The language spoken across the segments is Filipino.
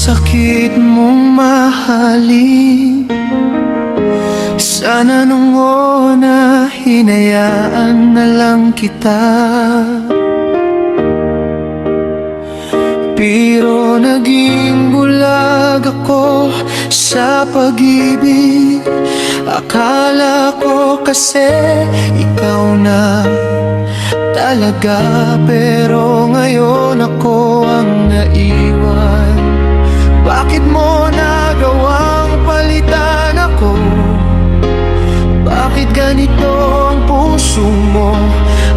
sakit mong mahalin. Sana nung una hinayaan na lang kita, pero naging bulag ako sa pag-ibig. Akala ko kasi ikaw na talaga, pero ngayon ako ang naiwan. Bakit mo nagawang palitan ako? Bakit ganito ang puso mo?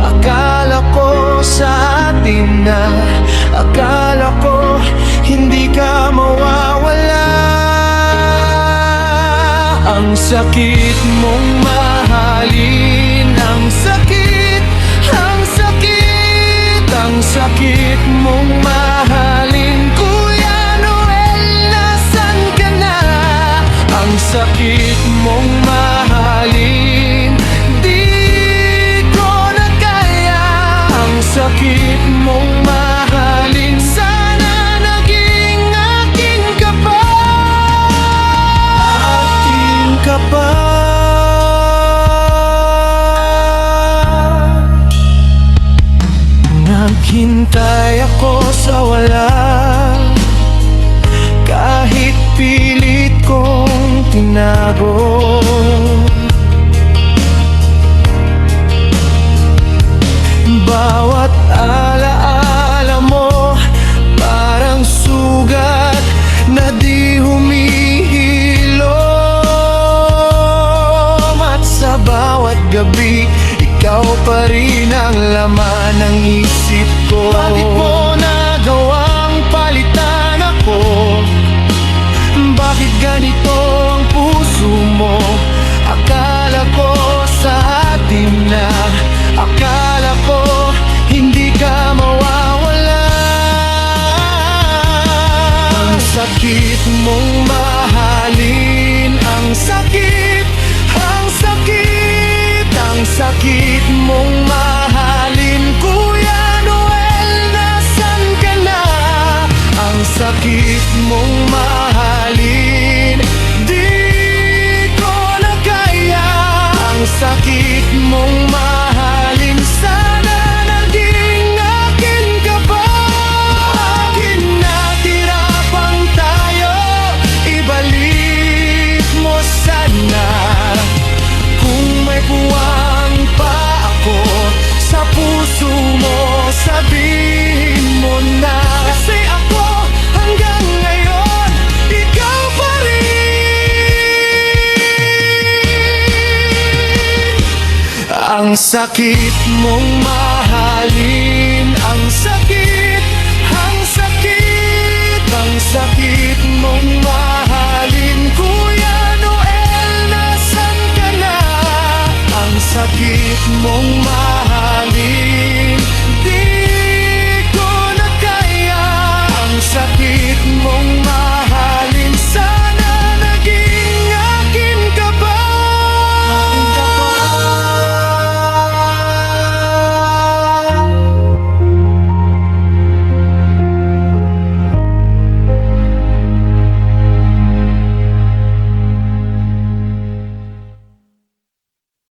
Akala ko sa atin na, akala ko hindi ka mawawala. Ang sakit mong mahalin, ang sakit, ang sakit, ang sakit mong mahalin. Kuya Noel, nasan ka na? Ang sakit mong mahalin, di ko na kaya. Ang sakit mong mahalin, sana naging akin ka pa. Akin ka pa. Naghintay ako sa wala, kahit pilit kong tinago. Bawat alaala mo parang sugat na di humihilom. At sa bawat gabi, ikaw pa rin ang laman ng isip ko. Bakit mo nagawang palitan ako? Bakit ganito ang puso mo? Akala ko sa atin na, akala ko hindi ka mawawala. Ang sakit mong mahalin, ang sakit, ang sakit, ang sakit mong mahalin. Kuya Noel, nasan ka na? Ang sakit mong mahalin, di ko na kaya. Ang sakit mong mahalin, sana naging akin ka pa. Akin na, tira pang tayo, ibalik mo sana. Kung may buwang pa ako sa puso mo, sabihin mo na. Kasi ako hanggang ngayon, ikaw pa rin. Ang sakit mong